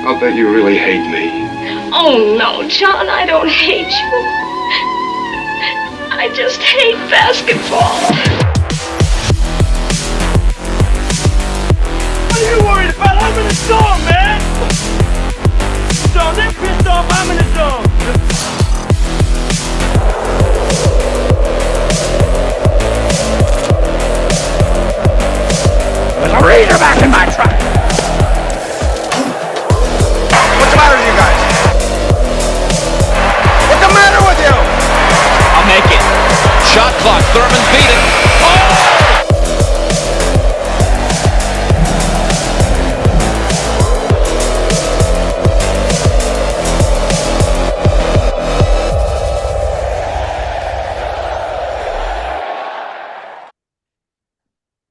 I'll bet you really hate me. Oh, no, John, I don't hate you. I just hate basketball. What are you worried about? I'm in the zone, man! So they're pissed off, I'm in the zone. There's a Razorback in my truck! What's the matter with you guys? What's the matter with you? I'll make it. Shot clock. Thurman beat it. Oh!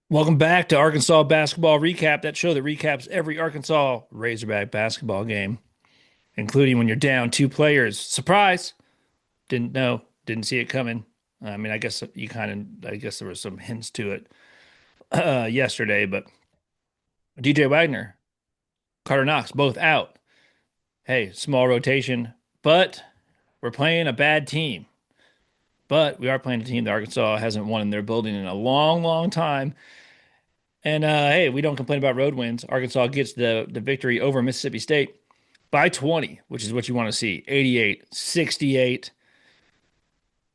Welcome back to Arkansas Basketball Recap, that show that recaps every Arkansas Razorback basketball game, including when you're down 2 players. Surprise! Didn't know, didn't see it coming. I mean, I guess there was some hints to it yesterday, but DJ Wagner, Carter Knox, both out. Hey, small rotation, but we're playing a bad team. But we are playing a team that Arkansas hasn't won in their building in a long, long time. And hey, we don't complain about road wins. Arkansas gets the victory over Mississippi State by 20, which is what you want to see. 88-68.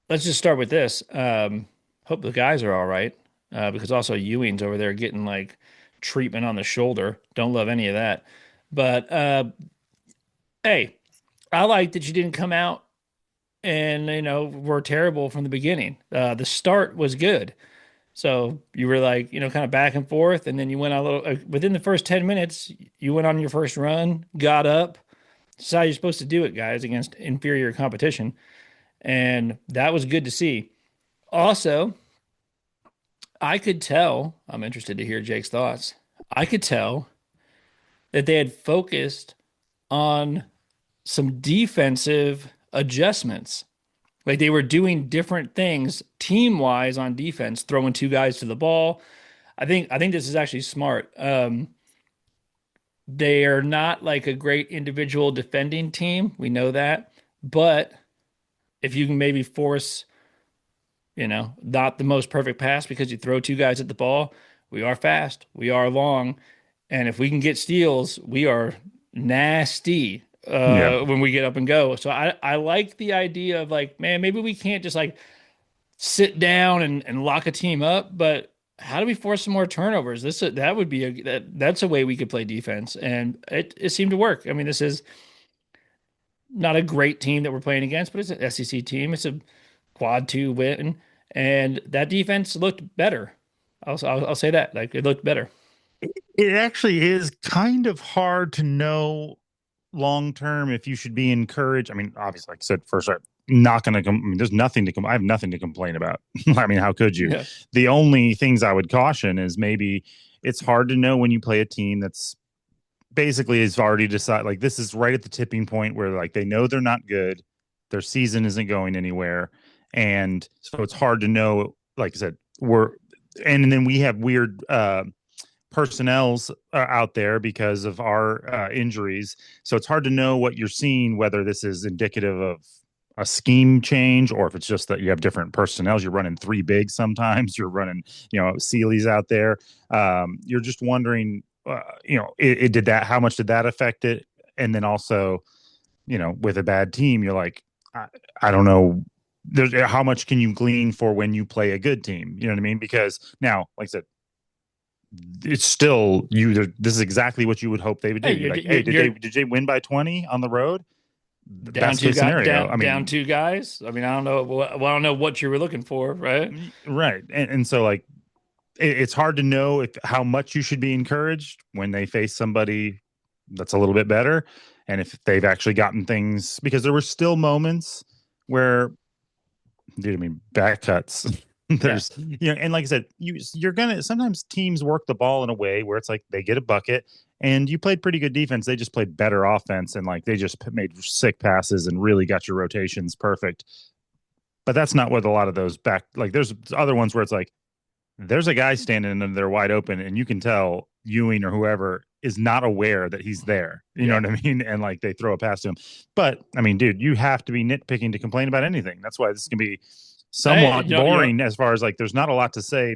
Let's just start with this. Hope the guys are all right, because also Ewing's over there getting like treatment on the shoulder. Don't love any of that. But hey, I like that you didn't come out and were terrible from the beginning. The start was good. So you were like, kind of back and forth, and then you went a little within the first 10 minutes, you went on your first run, got up. That's how you're supposed to do it, guys, against inferior competition. And that was good to see. Also, I could tell, I'm interested to hear Jake's thoughts. I could tell that they had focused on some defensive adjustments. Like they were doing different things team-wise on defense, throwing 2 guys to the ball. I think this is actually smart. They are not like a great individual defending team. We know that. But if you can maybe force, not the most perfect pass because you throw 2 guys at the ball, we are fast, we are long, and if we can get steals, we are nasty. When we get up and go. So I like the idea of like, man, maybe we can't just like sit down and lock a team up, but how do we force some more turnovers? That would be that's a way we could play defense. And it seemed to work. I mean, this is not a great team that we're playing against, but it's an SEC team. It's a quad 2 win, and that defense looked better. I'll say that. Like it looked better. It actually is kind of hard to know long term if you should be encouraged. I mean, obviously, like I said, first, I'm not going to there's nothing to I have nothing to complain about. I mean, how could you? Yeah. The only things I would caution is maybe it's hard to know when you play a team that's basically is already decided, like this is right at the tipping point where like they know they're not good, their season isn't going anywhere, and so it's hard to know. Like I said, and then we have weird personnel's out there because of our injuries. So it's hard to know what you're seeing, whether this is indicative of a scheme change or if it's just that you have different personnels. You're running 3 bigs sometimes. You're running, Sealy's out there. You're just wondering, did that, how much did that affect it? And then also, with a bad team, you're like, I don't know. How much can you glean for when you play a good team? You know what I mean? Because now, like I said, it's still this is exactly what you would hope they would do. Did they win by 20 on the road? Down 2 guys. Down 2 guys. I mean, I don't know. I don't know what you were looking for, right? Right, and so like it's hard to know how much you should be encouraged when they face somebody that's a little bit better, and if they've actually gotten things, because there were still moments where, back cuts. There's, and like I said, you're gonna sometimes teams work the ball in a way where it's like they get a bucket and you played pretty good defense. They just played better offense and like they just made sick passes and really got your rotations perfect. But that's not what a lot of those there's other ones where it's like there's a guy standing and they're wide open and you can tell Ewing or whoever is not aware that he's there. You know Yeah. what I mean? And like they throw it past him. But I mean, dude, you have to be nitpicking to complain about anything. That's why this can be somewhat boring as far as like there's not a lot to say.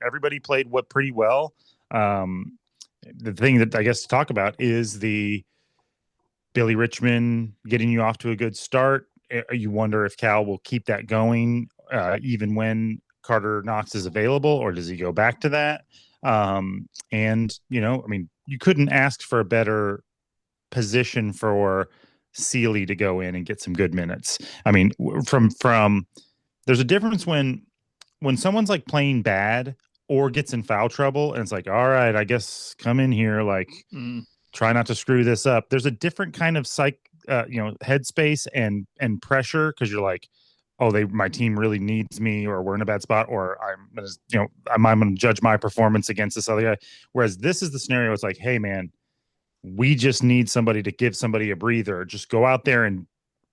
Everybody played what pretty well. The thing that I guess to talk about is the Billy Richmond getting you off to a good start. You wonder if Cal will keep that going even when Carter Knox is available, or does he go back to that? And you know, I mean, you couldn't ask for a better position for Sealy to go in and get some good minutes. I mean, from there's a difference when someone's like playing bad or gets in foul trouble, and it's like, all right, I guess come in here, like try not to screw this up. There's a different kind of headspace and pressure, because you're like, oh, my team really needs me, or we're in a bad spot, or I'm going to judge my performance against this other guy. Whereas this is the scenario. It's like, hey man, we just need somebody to give somebody a breather. Just go out there and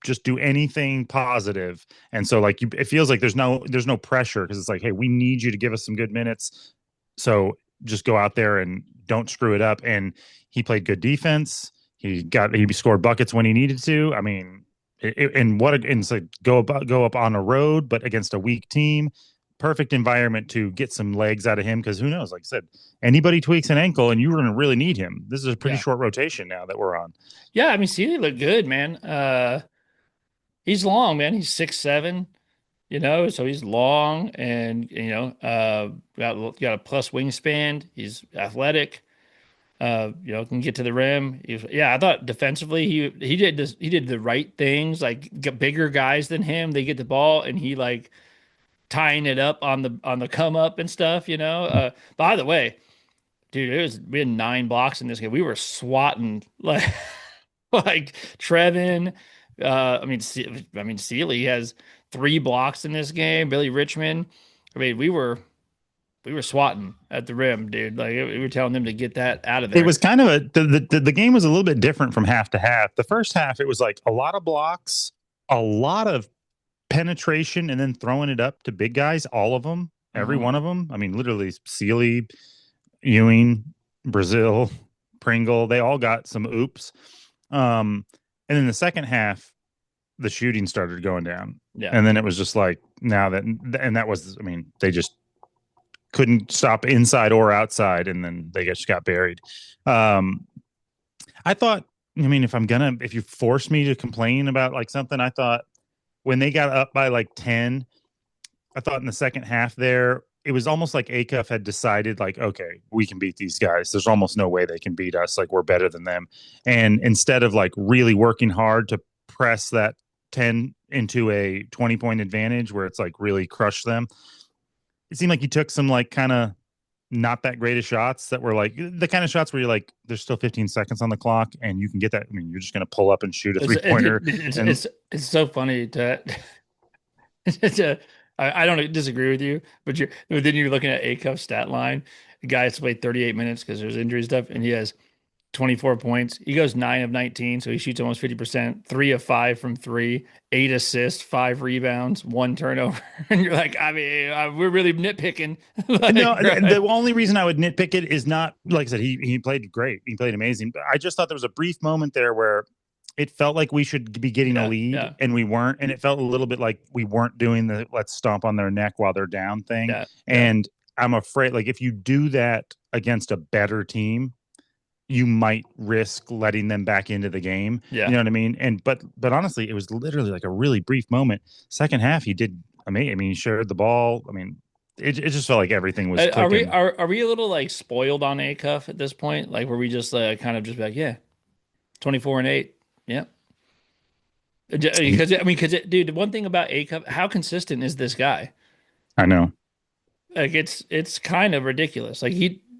just do anything positive. And so like it feels like there's no pressure, because it's like, hey, we need you to give us some good minutes. So just go out there and don't screw it up. And he played good defense. He scored buckets when he needed to. I mean, it's like go up on a road, but against a weak team. Perfect environment to get some legs out of him, because who knows? Like I said, anybody tweaks an ankle and you're going to really need him. This is a pretty short rotation now that we're on. Yeah, I mean, Sealy looked good, man. He's long, man. He's 6'7", you know, so he's long and, you know, got a plus wingspan. He's athletic. You know, can get to the rim. I thought defensively he did the right things. Like bigger guys than him, they get the ball and he like tying it up on the come up and stuff, you know. By the way, dude, we had 9 blocks in this game. We were swatting like like Trevin. I mean, Sealy has 3 blocks in this game. Billy Richmond. I mean, we were swatting at the rim, dude. Like we were telling them to get that out of there. It was kind of the game was a little bit different from half to half. The first half, it was like a lot of blocks, a lot of penetration, and then throwing it up to big guys. All of them, every one of them. I mean, literally Sealy, Ewing, Brazil, Pringle. They all got some oops. And in the second half, the shooting started going down. Yeah. And then it was just like, that was, I mean, they just couldn't stop inside or outside, and then they just got buried. I thought, I mean, if you force me to complain about like something, I thought when they got up by like 10, I thought in the second half there, it was almost like Acuff had decided like, okay, we can beat these guys. There's almost no way they can beat us. Like we're better than them. And instead of like really working hard to press that 10 into a 20-point advantage where it's like really crush them, it seemed like he took some like kind of not that great of shots that were like the kind of shots where you're like, there's still 15 seconds on the clock and you can get that. I mean, you're just going to pull up and shoot a 3-pointer. It's so funny to I don't disagree with you, but then you're looking at Acuff's stat line. The guy has played 38 minutes because there's injury stuff, and he has 24 points. He goes 9 of 19, so he shoots almost 50%, 3 of 5 from 3, 8 assists, 5 rebounds, 1 turnover. And you're like, I mean, we're really nitpicking. Like, no, the only reason I would nitpick it is not, like I said, he played great. He played amazing. But I just thought there was a brief moment there where it felt like we should be getting a lead and we weren't. And it felt a little bit like we weren't doing the let's stomp on their neck while they're down thing. And I'm afraid, like, if you do that against a better team, you might risk letting them back into the game. You know what I mean? And but honestly, it was literally like a really brief moment. Second half, he did amazing. I mean, he shared the ball. I mean, it just felt like everything was clicking. Are we a little like spoiled on Acuff at this point? Like, were we just kind of just like, 24 and 8? Yeah. Because dude, one thing about Acuff, how consistent is this guy? I know. Like it's kind of ridiculous. Like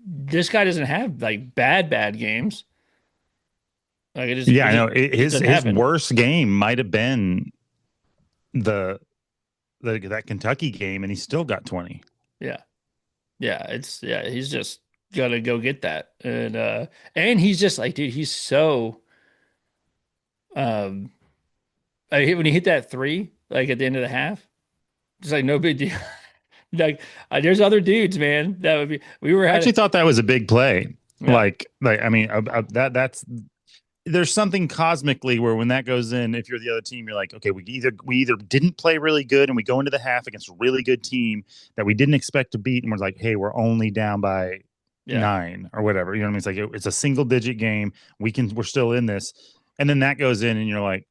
this guy doesn't have like bad games. Like it just I know his worst game might have been that Kentucky game, and he still got 20. He's just gotta go get that, and he's just like, dude, he's so when he hit that 3 like at the end of the half, just like no big deal. Like there's other dudes, man. That would be. I actually thought that was a big play. Yeah. I mean, that's there's something cosmically where when that goes in, if you're the other team, you're like, okay, we either didn't play really good and we go into the half against a really good team that we didn't expect to beat, and we're like, hey, we're only down by Yeah. 9 or whatever. You know what I mean? It's like it's a single digit game. We're still in this, and then that goes in, and you're like,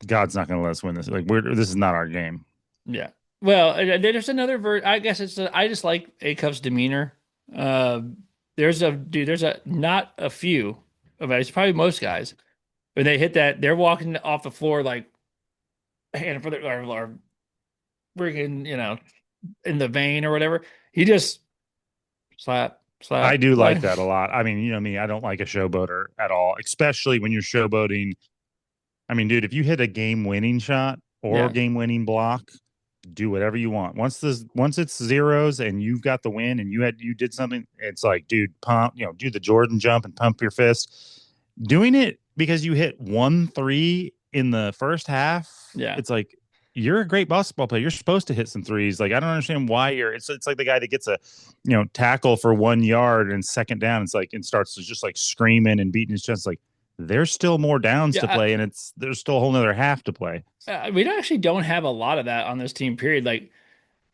God's not going to let us win this. Like this is not our game. Yeah. Well, there's another I guess I just like Acuff's demeanor. Uh, there's a not a few, but it's probably most guys when they hit that, they're walking off the floor like hand for their or freaking, in the vein or whatever. He just slap, I slap, do like like that a lot. I mean, you know me, I don't like a showboater at all, especially when you're showboating. I mean, dude, if you hit a game-winning shot or yeah, game-winning block, do whatever you want. Once it's zeros and you've got the win and you did something, it's like, dude, pump, do the Jordan jump and pump your fist. Doing it because you hit 1 3 in the first half, yeah. it's like you're a great basketball player. You're supposed to hit some threes. Like I don't understand why it's like the guy that gets a tackle for 1 yard and second down. It's like and starts to just like screaming and beating his chest. Like there's still more downs to Yeah, play, and there's still a whole nother half to play. we actually don't have a lot of that on this team. Period. Like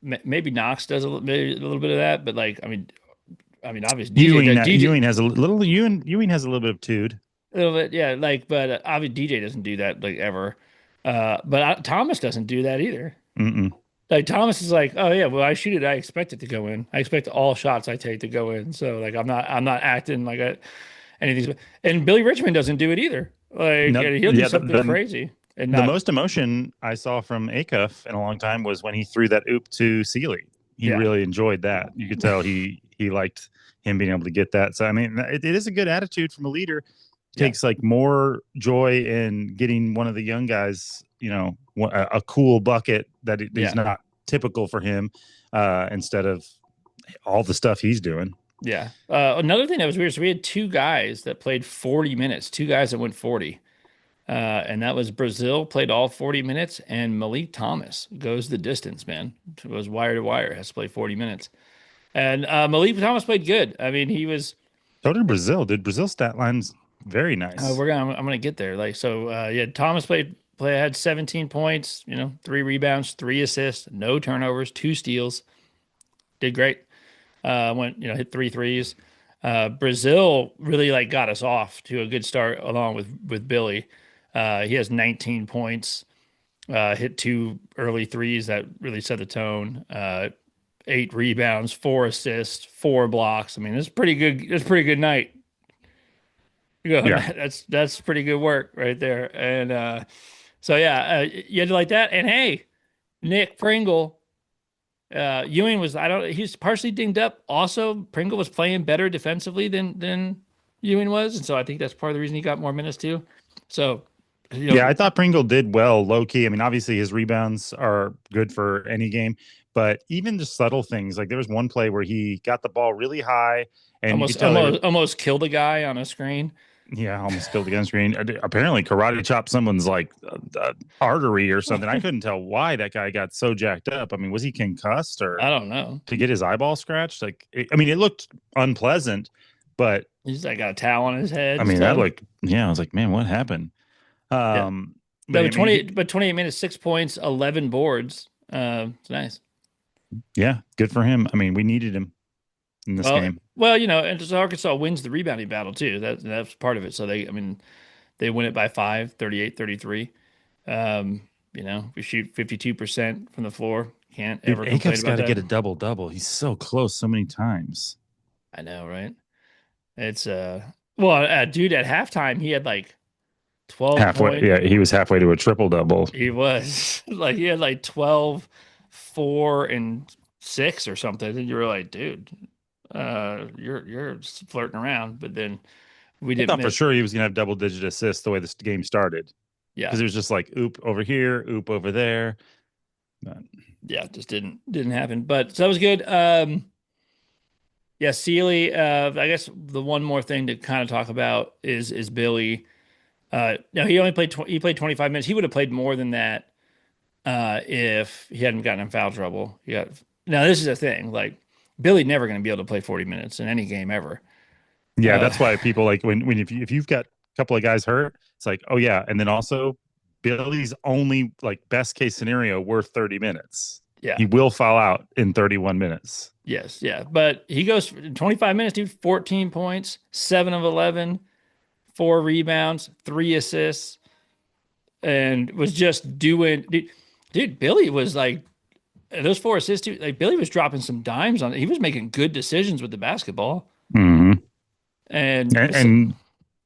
maybe Knox does maybe a little bit of that, but like I mean, obviously DJ Ewing, does. DJ Ewing has a little Ewing has a little bit of tude. a little bit, yeah. Like, but obviously DJ doesn't do that like ever. But Thomas doesn't do that either. Mm-mm. Like Thomas is like, oh yeah, well I shoot it, I expect it to go in. I expect all shots I take to go in. So like I'm not acting like anything. And Billy Richmond doesn't do it either. Like No, and he'll do yeah, something crazy and the not. most emotion I saw from Acuff in a long time was when he threw that oop to Sealy. He Yeah, really enjoyed that. You could tell he liked him being able to get that. So I mean, it is a good attitude from a leader. yeah, Takes like more joy in getting one of the young guys, a cool bucket that is yeah, not typical for him, instead of all the stuff he's doing. yeah. Another thing that was weird. So we had two guys that played 40 minutes. Two guys that went 40. And that was Brazil played all 40 minutes, and Malik Thomas goes the distance, man. It was wire to wire, has to play 40 minutes. And Malik Thomas played good. I mean, he was. So did Brazil. Did Brazil stat lines very nice. I'm gonna get there. Like so, yeah. Thomas had 17 points. 3 rebounds, 3 assists, no turnovers, 2 steals. Did great. Hit 3 threes. Brazil really like got us off to a good start along with Billy. He has 19 points. Hit 2 early 3s that really set the tone. 8 rebounds, 4 assists, 4 blocks. I mean, it's pretty good. It's a pretty good night. Yeah. That's pretty good work right there. And so yeah, you had to like that. And hey, Nick Pringle, Ewing was he's partially dinged up. Also, Pringle was playing better defensively than Ewing was, and so I think that's part of the reason he got more minutes too. So Yeah, I thought Pringle did well low key. I mean, obviously his rebounds are good for any game, but even just subtle things like there was one play where he got the ball really high and you could tell almost killed a guy on a screen. yeah, almost killed the gun screen. Apparently, karate chopped someone's like artery or something. I couldn't tell why that guy got so jacked up. I mean, was he concussed or I don't know. to get his eyeball scratched? Like, I mean, it looked unpleasant, but He's like got a towel on his head. I mean, that looked. Yeah, I was like, man, what happened? Yeah. But I mean, 28 minutes, 6 points, 11 boards. It's nice. Yeah, good for him. I mean, we needed him in this game. Well, and so Arkansas wins the rebounding battle too. That's part of it. So they win it by 5, 38-33. We shoot 52% from the floor. Can't ever complain Acuff's about got to that. get a double-double. He's so close so many times. I know, right? It's well, dude, at halftime he had like 12 halfway. points. Yeah, he was halfway to a triple-double. He was like he had like 12, 4, and 6 or something. And you were like, dude, you're flirting around. But then we I didn't thought for miss. sure he was going to have double-digit assists the way this game started. Yeah, Because it was just like oop over here, oop over there. But yeah, it just didn't happen. But so that was good. Yeah, Sealy. I guess the one more thing to kind of talk about is Billy. No, he only played he played 25 minutes. He would have played more than that if he hadn't gotten in foul trouble. Now this is a thing. Like Billy never going to be able to play 40 minutes in any game ever. Yeah, Uh, that's why people like when if you've got a couple of guys hurt, it's like, oh yeah, and then also Billy's only like best case scenario worth 30 minutes. yeah. He will foul out in 31 minutes. Yes, yeah. But he goes 25 minutes, dude, 14 points, 7 of 11, 4 rebounds, 3 assists, and was just doing. Dude, Billy was like those 4 assists. Dude, like Billy was dropping some dimes on it. He was making good decisions with the basketball, Mm-hmm. and And, and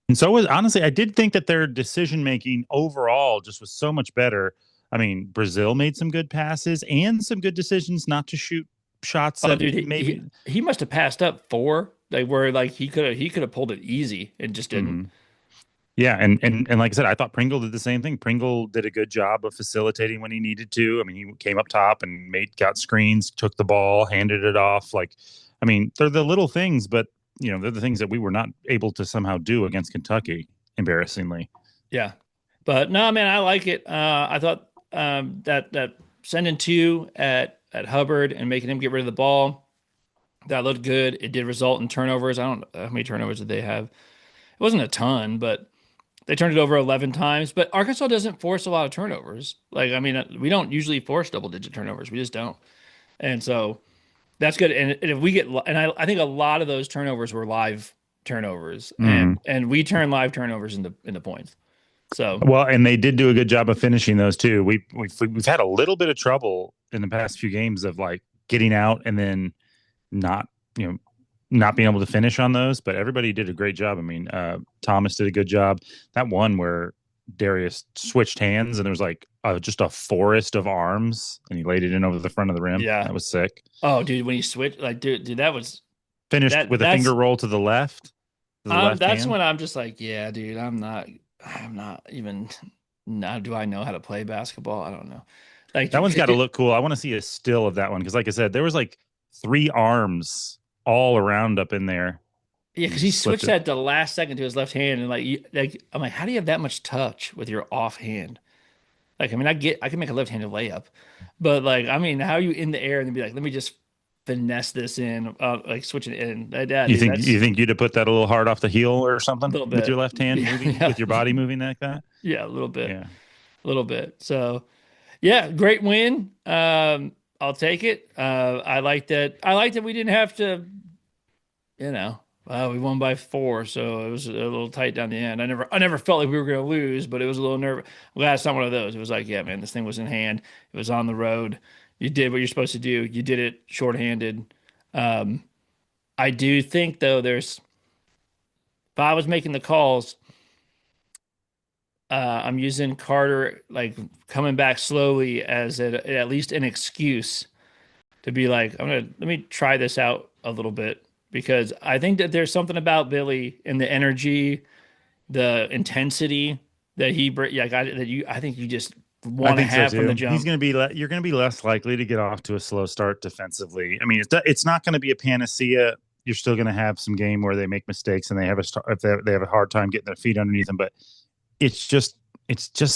and so was honestly, I did think that their decision making overall just was so much better. I mean, Brazil made some good passes and some good decisions not to shoot shots oh, that dude, maybe. he must have passed up 4. Like where like he could have pulled it easy and just didn't. Mhm. Yeah, and like I said, I thought Pringle did the same thing. Pringle did a good job of facilitating when he needed to. I mean, he came up top and got screens, took the ball, handed it off. Like, I mean, they're the little things, but they're the things that we were not able to somehow do against Kentucky, embarrassingly. Yeah, but no, man, I like it. I thought that sending 2 at Hubbard and making him get rid of the ball that looked good. It did result in turnovers. I don't know how many turnovers did they have. It wasn't a ton, but they turned it over 11 times. But Arkansas doesn't force a lot of turnovers. Like I mean, we don't usually force double-digit turnovers. We just don't. And so that's good. And if we get, and I think a lot of those turnovers were live turnovers, Mhm. and we turn live turnovers into points. So. Well, and they did do a good job of finishing those too. We've had a little bit of trouble in the past few games of like getting out and then not not being able to finish on those, but everybody did a great job. I mean, Thomas did a good job. That one where Darius switched hands and there was like just a forest of arms and he laid it in over the front of the rim. Yeah. That was sick. Oh, dude, when you switch, like, dude, that was Finished with a finger roll to the left. To the left that's hand. when I'm just like, yeah, dude, I'm not even. Now, do I know how to play basketball? I don't know. Like That one's got to look cool. I want to see a still of that one because, like I said, there was like 3 arms all around up in there. yeah, because he switched that the last second to his left hand, and like I'm like, how do you have that much touch with your off hand? Like, I mean, I can make a left-handed layup, but like, I mean, how are you in the air and then be like, let me just finesse this in, like switching it in? Yeah, You dude, think that's you'd have put that a little hard off the heel or something a little with bit. your left hand moving Yeah, with your body moving like that? yeah, a little bit. Yeah. A little bit. So, yeah, great win. I'll take it. I like that. I like that we didn't have to, we won by 4, so it was a little tight down the end. I never felt like we were going to lose, but it was a little nervous. Well, that's not one of those. It was like, yeah, man, this thing was in hand. It was on the road. You did what you're supposed to do. You did it shorthanded. I do think though, if I was making the calls, I'm using Carter like coming back slowly as at least an excuse to be like, let me try this out a little bit because I think that there's something about Billy and the energy, the intensity that I think you just I want to think so have from the too. He's jump. going to be you're going to be less likely to get off to a slow start defensively. I mean, it's not going to be a panacea. You're still going to have some game where they make mistakes and they have they have a hard time getting their feet underneath them, but it just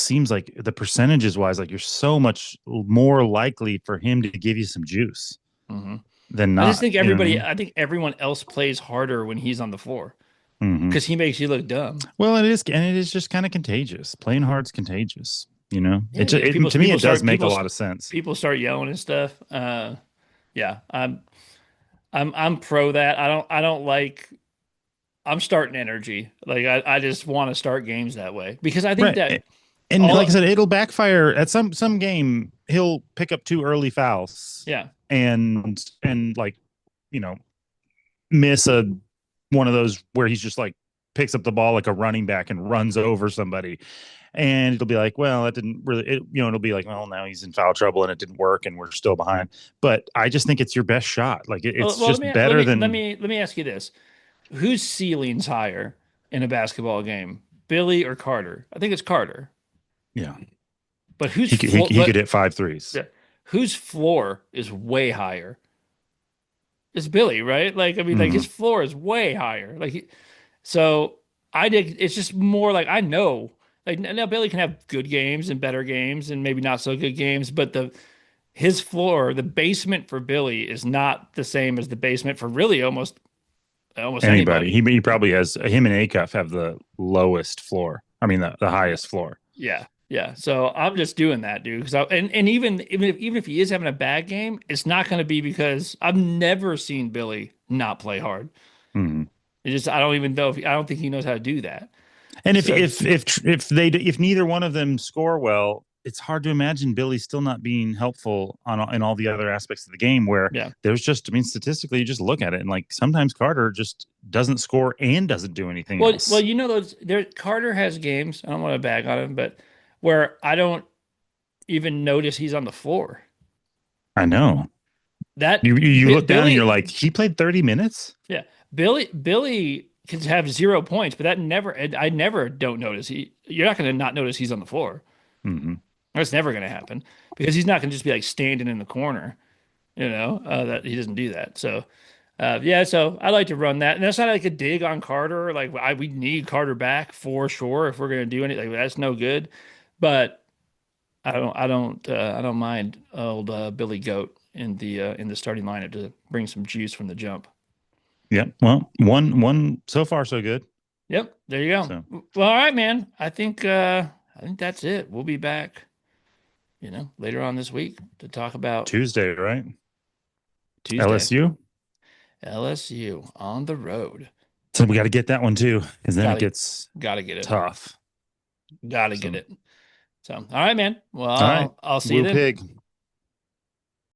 seems like the percentages wise, like you're so much more likely for him to give you some juice than not. I just think I mean? I think everyone else plays harder when he's on the floor Mhm. because he makes you look dumb. Well, it is just kind of contagious. Playing hard's contagious. Yeah, To me, it does make a lot of sense. People start yelling and stuff. Yeah, I'm pro that. I don't like. I'm starting energy. Like I just want to start games that way because I think that. And like I said, it'll backfire at some game. He'll pick up 2 early fouls. Yeah. And like, miss one of those where he's just like picks up the ball like a running back and runs over somebody. And it'll be like, well, that didn't really, it'll be like, well, now he's in foul trouble and it didn't work and we're still behind. But I just think it's your best shot. Like it's just better than. Let me ask you this: whose ceiling's higher in a basketball game, Billy or Carter? I think it's Carter. Yeah, but whose he could hit 5 threes. Yeah, whose floor is way higher? It's Billy, right? Like I mean, like his floor is way higher. So I did. It's just more like I know. Like now, Billy can have good games and better games, and maybe not so good games. But his floor, the basement for Billy is not the same as the basement for really almost Anybody. anybody. He probably has him and Acuff have the lowest floor. I mean the highest floor. Yeah. Yeah. So I'm just doing that, dude. Because and even if he is having a bad game, it's not going to be because I've never seen Billy not play hard. Mhm. It just I don't even know if I don't think he knows how to do that. And So, if neither one of them score well, it's hard to imagine Billy still not being helpful in all the other aspects of the game. Where yeah. there's just, I mean, statistically, you just look at it and like sometimes Carter just doesn't score and doesn't do anything else. Well, you know those there Carter has games. I don't want to bag on him, but where I don't even notice he's on the floor. I know. That You look down and Billy, you're like, he played 30 minutes. yeah, Billy can have 0 points, but that never I never don't notice you're not going to not notice he's on the floor. Mm-hmm. That's never going to happen because he's not going to just be like standing in the corner, that he doesn't do that. So, yeah, so I like to run that. And that's not like a dig on Carter. Like we need Carter back for sure if we're going to do anything. Like, that's no good. But I don't mind old Billy Goat in the starting lineup to bring some juice from the jump. Yeah. Well, one so far so good. Yep, there you go. So. Well, all right, man. I think that's it. We'll be back, later on this week to talk about Tuesday, right? Tuesday. LSU on the road. So we got to get that one too, because then it gets gotta get it tough. Gotta get it. So, all right, man. Well, all right. I'll see you then. Pig.